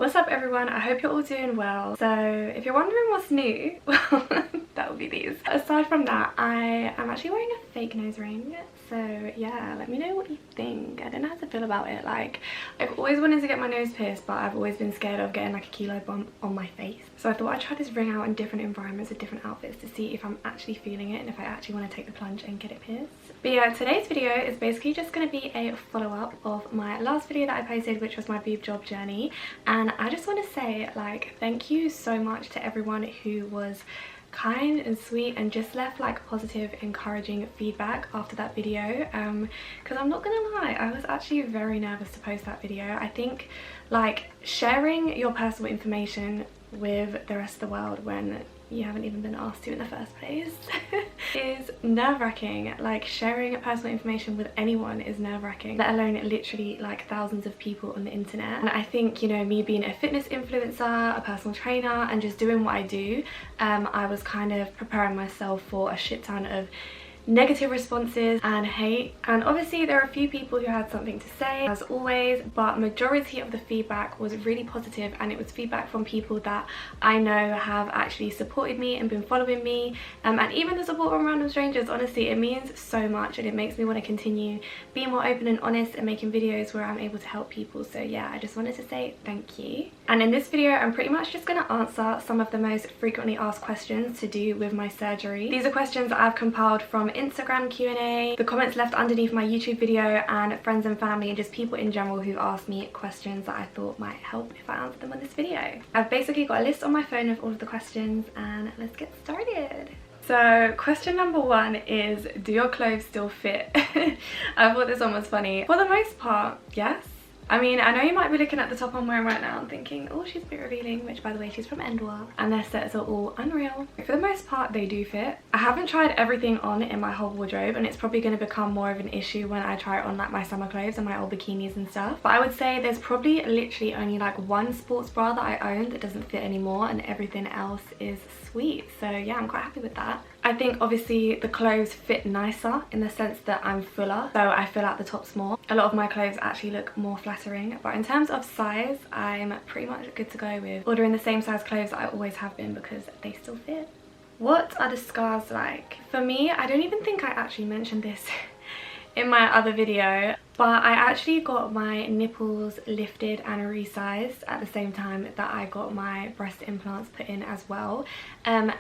What's up everyone, I hope you're all doing well. So if you're wondering what's new, well that would be these. Aside from that, I am actually wearing a fake nose ring, so yeah, let me know what you think. I don't know how to feel about it. Like, I've always wanted to get my nose pierced, but I've always been scared of getting like a kilo bump on my face. So I thought I'd try this ring out in different environments with different outfits to see if I'm actually feeling it and if I actually want to take the plunge and get it pierced. But yeah, today's video is basically just going to be a follow-up of my last video that I posted, which was my boob job journey. And I just want to say, like, thank you so much to everyone who was kind and sweet and just left like positive, encouraging feedback after that video, because I'm not gonna lie, I was actually very nervous to post that video. I think like sharing your personal information with the rest of the world when you haven't even been asked to in the first place is nerve-wracking. Like, sharing personal information with anyone is nerve-wracking, let alone literally like thousands of people on the internet. And I think, you know, me being a fitness influencer, a personal trainer, and just doing what I do, I was kind of preparing myself for a shit ton of negative responses and hate. And obviously there are a few people who had something to say, as always, but majority of the feedback was really positive, and it was feedback from people that I know have actually supported me and been following me, and even the support from random strangers. Honestly, it means so much, and it makes me want to continue being more open and honest and making videos where I'm able to help people. So yeah, I just wanted to say thank you. And in this video I'm pretty much just going to answer some of the most frequently asked questions to do with my surgery. These are questions that I've compiled from Instagram Q&A, the comments left underneath my YouTube video, and friends and family and just people in general who've asked me questions that I thought might help if I answer them on this video. I've basically got a list on my phone of all of the questions, and let's get started. So question number one is, do your clothes still fit? I thought this one was funny. For the most part, yes. I mean, I know you might be looking at the top I'm wearing right now and thinking, oh, she's a bit revealing, which by the way, she's from Endor, and their sets are all unreal. For the most part, they do fit. I haven't tried everything on in my whole wardrobe, and it's probably going to become more of an issue when I try it on like my summer clothes and my old bikinis and stuff. But I would say there's probably literally only like one sports bra that I own that doesn't fit anymore, and everything else is sweet. So yeah, I'm quite happy with that. I think obviously the clothes fit nicer in the sense that I'm fuller, so I fill out the tops more. A lot of my clothes actually look more flattering, but in terms of size, I'm pretty much good to go with ordering the same size clothes that I always have been, because they still fit. What are the scars like? For me, I don't even think I actually mentioned this in my other video, but I actually got my nipples lifted and resized at the same time that I got my breast implants put in as well, and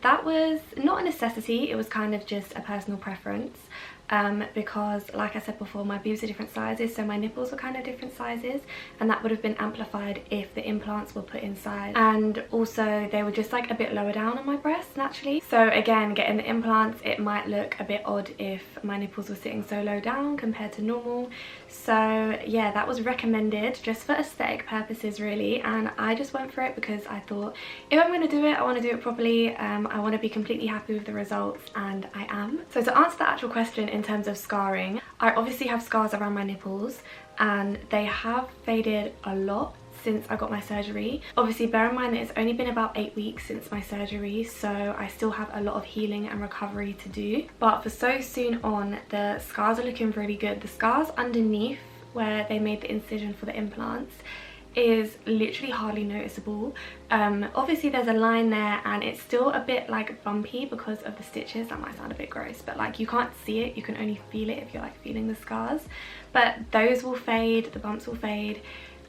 that was not a necessity, it was kind of just a personal preference, because like I said before, my boobs are different sizes, so my nipples were kind of different sizes, and that would have been amplified if the implants were put inside. And also they were just like a bit lower down on my breasts naturally, so again, getting the implants, it might look a bit odd if my nipples were sitting so low down compared to normal. So yeah, that was recommended just for aesthetic purposes really, and I just went for it because I thought, if I'm going to do it, I want to do it properly. I want to be completely happy with the results, and I am. So to answer the actual question in terms of scarring, I obviously have scars around my nipples, and they have faded a lot since I got my surgery. Obviously bear in mind that it's only been about 8 weeks since my surgery, so I still have a lot of healing and recovery to do, but for so soon on, the scars are looking really good. The scars underneath where they made the incision for the implants is literally hardly noticeable. Obviously there's a line there, and it's still a bit like bumpy because of the stitches. That might sound a bit gross, but like you can't see it, you can only feel it if you're like feeling the scars. But those will fade, the bumps will fade,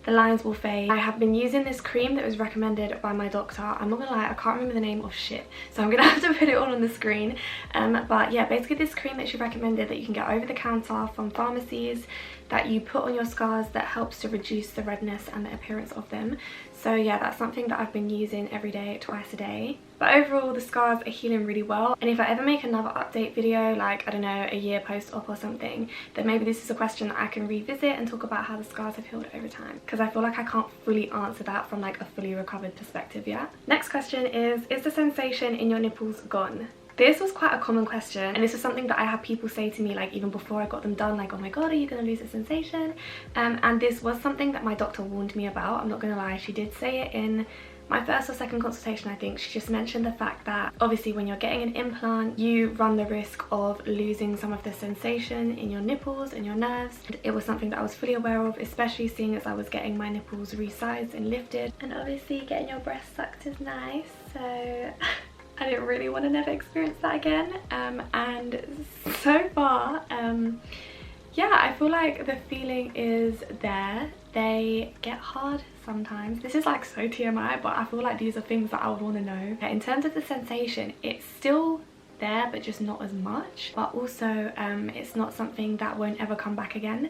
the lines will fade. I have been using this cream that was recommended by my doctor. I'm not gonna lie, I can't remember the name of shit, so I'm gonna have to put it all on the screen. But yeah, basically this cream that she recommended that you can get over the counter from pharmacies that you put on your scars that helps to reduce the redness and the appearance of them. So yeah, that's something that I've been using every day, twice a day. But overall the scars are healing really well, and if I ever make another update video, like I don't know, a year post-op or something, then maybe this is a question that I can revisit and talk about how the scars have healed over time, because I feel like I can't fully answer that from like a fully recovered perspective yet. Next question is the sensation in your nipples gone? This was quite a common question, and this is something that I had people say to me like even before I got them done, like, oh my god, are you gonna lose the sensation? And this was something that my doctor warned me about. I'm not gonna lie, she did say it in my first or second consultation, I think, she just mentioned the fact that obviously when you're getting an implant, you run the risk of losing some of the sensation in your nipples and your nerves. And it was something that I was fully aware of, especially seeing as I was getting my nipples resized and lifted. And obviously getting your breast sucked is nice, so I didn't really want to never experience that again. And so far, yeah, I feel like the feeling is there. They get hard sometimes. This is like so TMI, but I feel like these are things that I would want to know. In terms of the sensation, it's still there, but just not as much. But also, it's not something that won't ever come back again.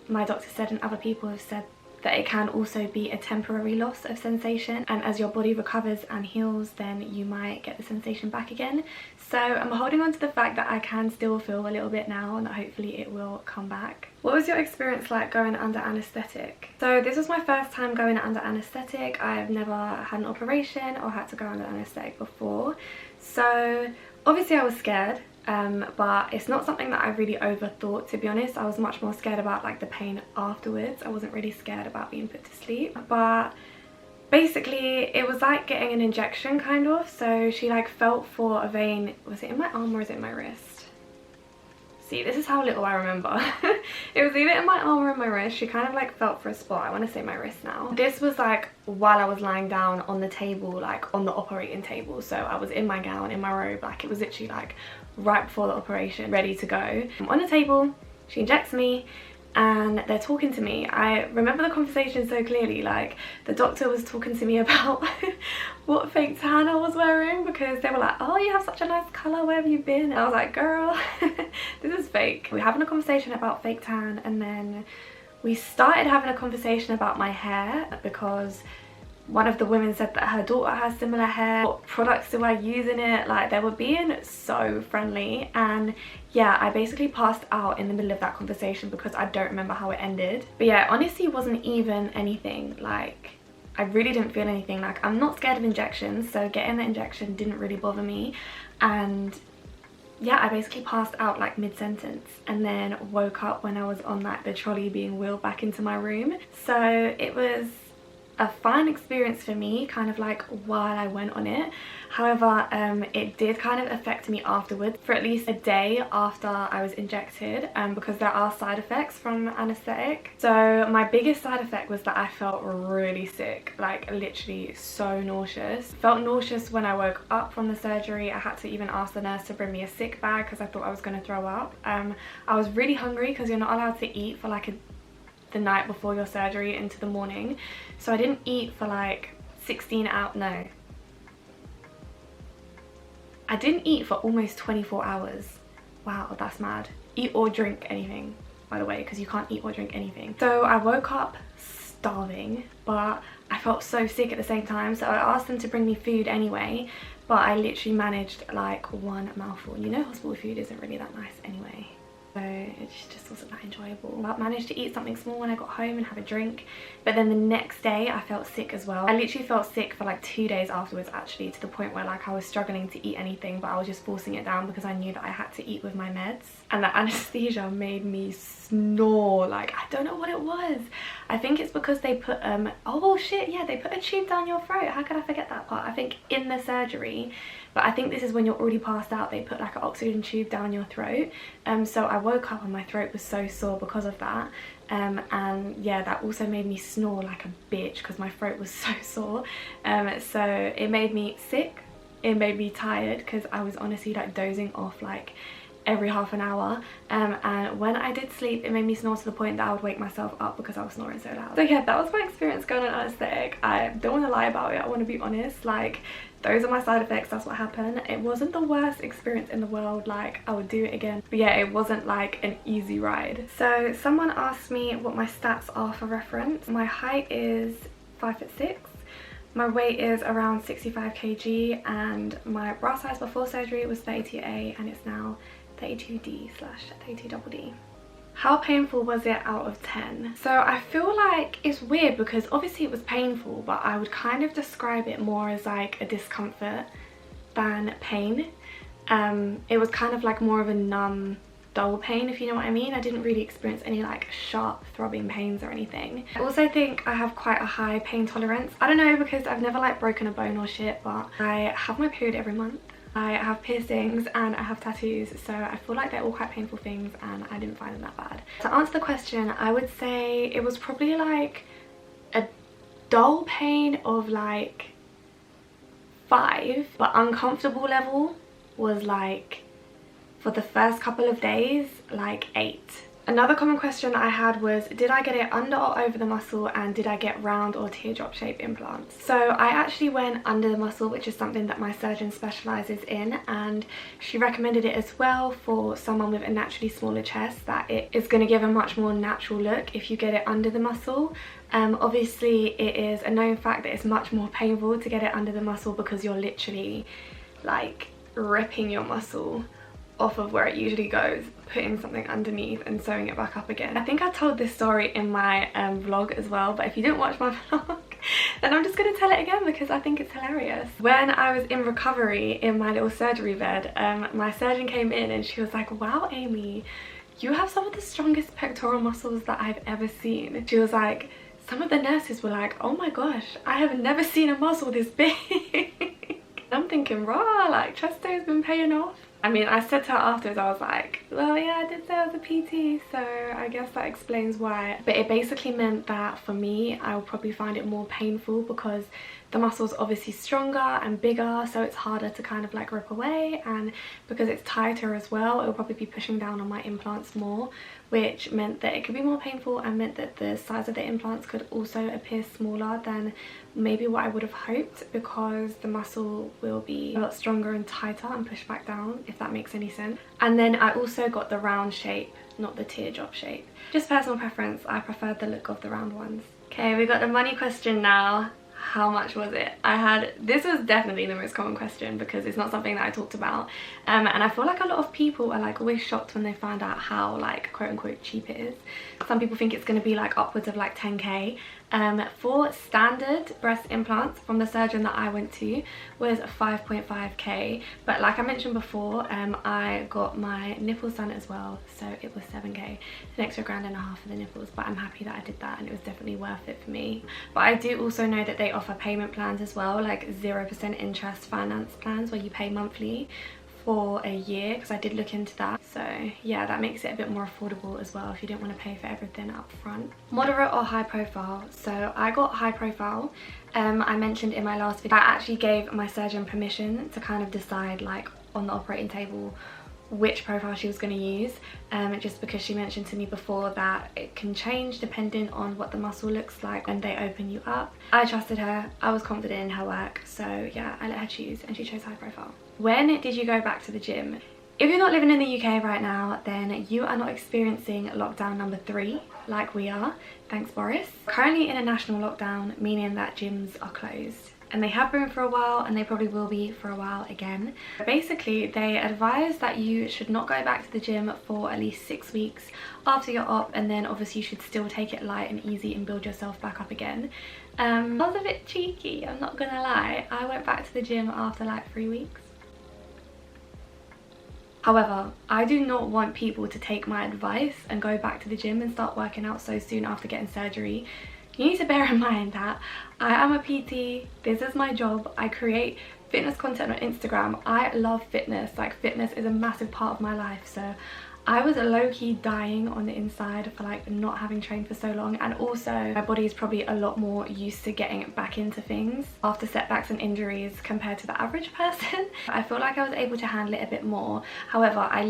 My doctor said, and other people have said, that it can also be a temporary loss of sensation, and as your body recovers and heals, then you might get the sensation back again. So I'm holding on to the fact that I can still feel a little bit now, and that hopefully it will come back. What was your experience like going under anaesthetic? So this was my first time going under anaesthetic. I've never had an operation or had to go under anaesthetic before, so obviously I was scared. But it's not something that I really overthought, to be honest. I was much more scared about like the pain afterwards. I wasn't really scared about being put to sleep. But basically it was like getting an injection kind of. So she like felt for a vein. Was it in my arm or is it in my wrist? See, this is how little I remember. It was either in my arm or in my wrist. She kind of like felt for a spot. I want to say my wrist now. This was like while I was lying down on the table, like on the operating table. So I was in my gown, in my robe, like it was literally like right before the operation, ready to go. I'm on the table, she injects me, and they're talking to me. I remember the conversation so clearly. Like the doctor was talking to me about what fake tan I was wearing, because they were like, oh, you have such a nice colour, where have you been? And I was like, girl, this is fake. We're having a conversation about fake tan, and then we started having a conversation about my hair, because one of the women said that her daughter has similar hair. What products do I use in it? Like, they were being so friendly. And yeah, I basically passed out in the middle of that conversation because I don't remember how it ended. But yeah, honestly, it wasn't even anything. Like, I really didn't feel anything. Like, I'm not scared of injections, so getting the injection didn't really bother me. And yeah, I basically passed out like mid-sentence, and then woke up when I was on like the trolley being wheeled back into my room. So it was a fine experience for me, kind of like while I went on it. However, it did kind of affect me afterwards, for at least a day after I was injected, because there are side effects from anaesthetic. So my biggest side effect was that I felt really sick, like literally so nauseous. Felt nauseous when I woke up from the surgery. I had to even ask the nurse to bring me a sick bag because I thought I was going to throw up. I was really hungry because you're not allowed to eat for like the night before your surgery into the morning. So I didn't eat for like 16 hours. No, I didn't eat for almost 24 hours. Wow, that's mad. Eat or drink anything, by the way, because you can't eat or drink anything. So I woke up starving, but I felt so sick at the same time. So I asked them to bring me food anyway, but I literally managed like one mouthful. You know, hospital food isn't really that nice anyway. So it just wasn't that enjoyable. I managed to eat something small when I got home and have a drink, but then the next day I felt sick as well. I literally felt sick for like 2 days afterwards, actually, to the point where like I was struggling to eat anything, but I was just forcing it down because I knew that I had to eat with my meds. And the anesthesia made me snore. Like, I don't know what it was. I think it's because they put oh shit, yeah, they put a tube down your throat. How could I forget that part? I think in the surgery, but I think this is when you're already passed out, they put like an oxygen tube down your throat. So I woke up and my throat was so sore because of that. And yeah, that also made me snore like a bitch because my throat was so sore. So it made me sick, it made me tired because I was honestly like dozing off like every half an hour, and when I did sleep, it made me snore to the point that I would wake myself up because I was snoring so loud. So yeah, that was my experience going on anaesthetic. I don't want to lie about it, I want to be honest. Like, those are my side effects, that's what happened. It wasn't the worst experience in the world, like I would do it again, but yeah, it wasn't like an easy ride. So someone asked me what my stats are for reference. My height is 5'6". My weight is around 65 kg, and my bra size before surgery was 32A, and it's now 32D/32DD. How painful was it out of 10? So I feel like it's weird because obviously it was painful, but I would kind of describe it more as like a discomfort than pain. It was kind of like more of a numb dull pain, if you know what I mean. I didn't really experience any like sharp throbbing pains or anything. I also think I have quite a high pain tolerance. I don't know, because I've never like broken a bone or shit, but I have my period every month. I have piercings and I have tattoos, so I feel like they're all quite painful things and I didn't find them that bad. To answer the question, I would say it was probably like a dull pain of like 5, but uncomfortable level was like, for the first couple of days, like 8. Another common question I had was, did I get it under or over the muscle, and did I get round or teardrop shape implants? So I actually went under the muscle, which is something that my surgeon specialises in, and she recommended it as well for someone with a naturally smaller chest, that it is going to give a much more natural look if you get it under the muscle. Obviously it is a known fact that it's much more painful to get it under the muscle, because you're literally like ripping your muscle off of where it usually goes, putting something underneath and sewing it back up again. I think I told this story in my vlog as well, but if you didn't watch my vlog, then I'm just going to tell it again because I think it's hilarious. When I was in recovery in my little surgery bed, my surgeon came in and she was like, wow Amy, you have some of the strongest pectoral muscles that I've ever seen. She was like, some of the nurses were like, oh my gosh, I have never seen a muscle this big. I'm thinking, raw, like chest day has been paying off. I mean, I said to her afterwards, I was like, well, yeah, I did say I was a PT, so I guess that explains why. But it basically meant that for me, I will probably find it more painful because the muscle's obviously stronger and bigger, so it's harder to kind of like rip away, and because it's tighter as well, it will probably be pushing down on my implants more, which meant that it could be more painful and meant that the size of the implants could also appear smaller than maybe what I would have hoped, because the muscle will be a lot stronger and tighter and pushed back down, if that makes any sense. And then I also got the round shape, not the teardrop shape. Just personal preference, I preferred the look of the round ones. Okay, we got the money question now. How much was it? This was definitely the most common question because it's not something that I talked about, and I feel like a lot of people are like always shocked when they find out how like quote unquote cheap it is. Some people think it's going to be like upwards of like 10k. For standard breast implants from the surgeon that I went to was 5.5k, but like I mentioned before, I got my nipples done as well, so it was 7k, an extra £1.5 for the nipples, but I'm happy that I did that and it was definitely worth it for me. But I do also know that they offer payment plans as well, like 0% interest finance plans where you pay monthly for a year, because I did look into that. So yeah, that makes it a bit more affordable as well if you don't want to pay for everything up front. Moderate or high profile? So I got high profile. I mentioned in my last video, I actually gave my surgeon permission to kind of decide like on the operating table which profile she was going to use, just because she mentioned to me before that it can change depending on what the muscle looks like when they open you up. I trusted her, I was confident in her work, so yeah, I let her choose and she chose high profile. When did you go back to the gym? If you're not living in the UK right now, then you are not experiencing lockdown number 3 like we are, thanks Boris. Currently in a national lockdown, meaning that gyms are closed. And they have been for a while, and they probably will be for a while again. Basically, they advise that you should not go back to the gym for at least 6 weeks after your op, and then obviously you should still take it light and easy and build yourself back up again. I was a bit cheeky, I'm not gonna lie. I went back to the gym after like 3 weeks. However, I do not want people to take my advice and go back to the gym and start working out so soon after getting surgery. You need to bear in mind that I am a PT, this is my job, I create fitness content on Instagram. I love fitness, like fitness is a massive part of my life, so I was low-key dying on the inside for like not having trained for so long, and also my body is probably a lot more used to getting back into things after setbacks and injuries compared to the average person. I feel like I was able to handle it a bit more. However, I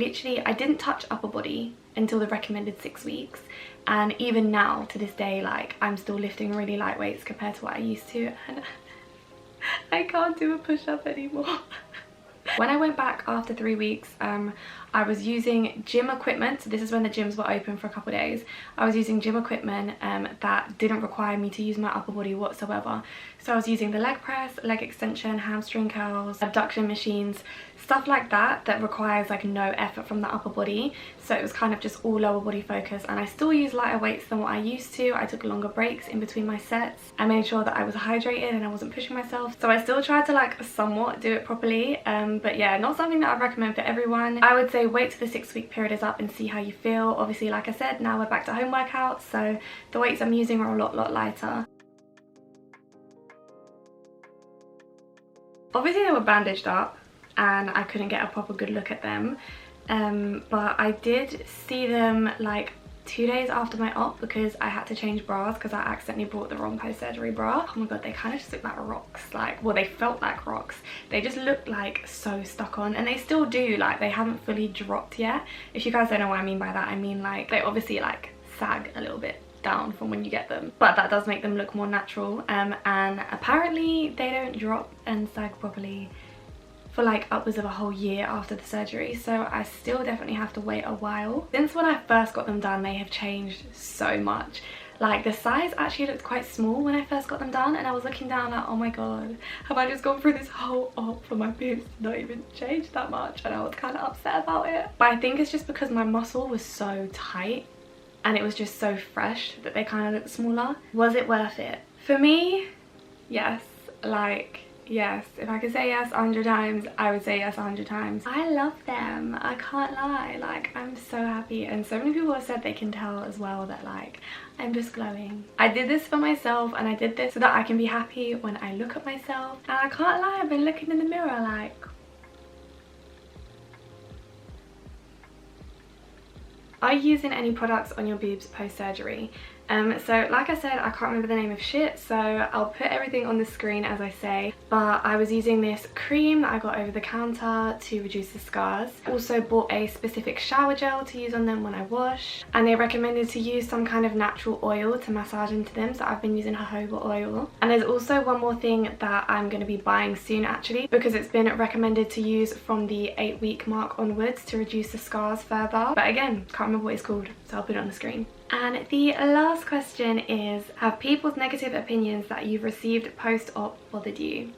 didn't touch upper body until the recommended 6 weeks, and even now to this day, like I'm still lifting really light weights compared to what I used to, and I can't do a push-up anymore. When I went back after 3 weeks, I was using gym equipment. So this is when the gyms were open for a couple of days. I was using gym equipment that didn't require me to use my upper body whatsoever. So I was using the leg press, leg extension, hamstring curls, abduction machines, stuff like that that requires like no effort from the upper body. So it was kind of just all lower body focus, and I still use lighter weights than what I used to. I took longer breaks in between my sets. I made sure that I was hydrated and I wasn't pushing myself. So I still tried to like somewhat do it properly, But yeah, not something that I recommend for everyone. I would say wait till the 6-week period is up and see how you feel. Obviously, like I said, now we're back to home workouts, so the weights I'm using are a lot lighter. Obviously they were bandaged up and I couldn't get a proper good look at them, but I did see them like 2 days after my op because I had to change bras because I accidentally bought the wrong post-surgery bra. Oh my god, they kind of just looked like rocks. Like, well, they felt like rocks. They just looked like so stuck on, and they still do. Like, they haven't fully dropped yet. If you guys don't know what I mean by that, I mean like they obviously like sag a little bit down from when you get them, but that does make them look more natural, and apparently they don't drop and sag properly for like upwards of a whole year after the surgery, so I still definitely have to wait a while. Since when I first got them done, they have changed so much. Like, the size actually looked quite small when I first got them done, and I was looking down like, oh my god, have I just gone through this whole op for my boobs to not even change that much? And I was kind of upset about it, but I think it's just because my muscle was so tight and it was just so fresh that they kind of look smaller. Was it worth it? For me, yes. Like, yes. If I could say yes 100 times, I would say yes 100 times. I love them. I can't lie. Like, I'm so happy. And so many people have said they can tell as well that like, I'm just glowing. I did this for myself, and I did this so that I can be happy when I look at myself. And I can't lie, I've been looking in the mirror like, are you using any products on your boobs post-surgery? So like I said, I can't remember the name of shit, so I'll put everything on the screen as I say, but I was using this cream that I got over the counter to reduce the scars. Also bought a specific shower gel to use on them when I wash, and they recommended to use some kind of natural oil to massage into them, so I've been using jojoba oil. And there's also one more thing that I'm going to be buying soon actually, because it's been recommended to use from the 8-week mark onwards to reduce the scars further, but again, can't remember what it's called, so I'll put it on the screen. And the last question is, have people's negative opinions that you've received post-op bothered you?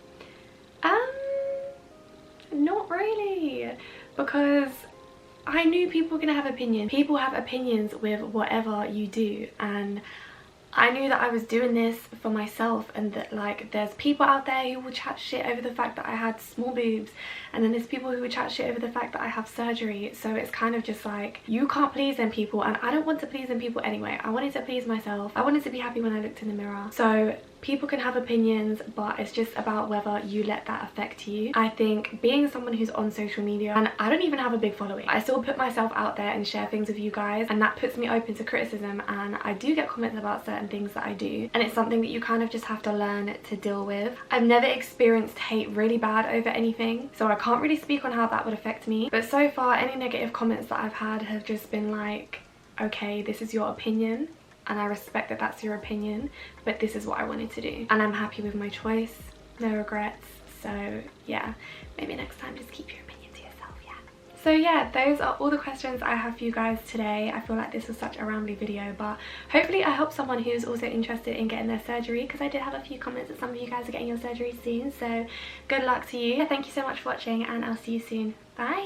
Not really, because I knew people were gonna have opinions. People have opinions with whatever you do, and I knew that I was doing this for myself, and that like there's people out there who will chat shit over the fact that I had small boobs, and then there's people who would chat shit over the fact that I have surgery. So it's kind of just like, you can't please them people, and I don't want to please them people anyway. I wanted to please myself. I wanted to be happy when I looked in the mirror. So people can have opinions, but it's just about whether you let that affect you. I think being someone who's on social media, and I don't even have a big following, I still put myself out there and share things with you guys, and that puts me open to criticism, and I do get comments about certain things that I do, and it's something that you kind of just have to learn to deal with. I've never experienced hate really bad over anything, so I can't really speak on how that would affect me, but so far any negative comments that I've had have just been like, okay, this is your opinion, and I respect that that's your opinion, but this is what I wanted to do, and I'm happy with my choice, no regrets. So yeah, maybe next time just keep your opinion to yourself. Yeah. So yeah, those are all the questions I have for you guys today. I feel like this was such a rambly video, but hopefully I helped someone who's also interested in getting their surgery, because I did have a few comments that some of you guys are getting your surgery soon, so good luck to you. Thank you so much for watching, and I'll see you soon. Bye.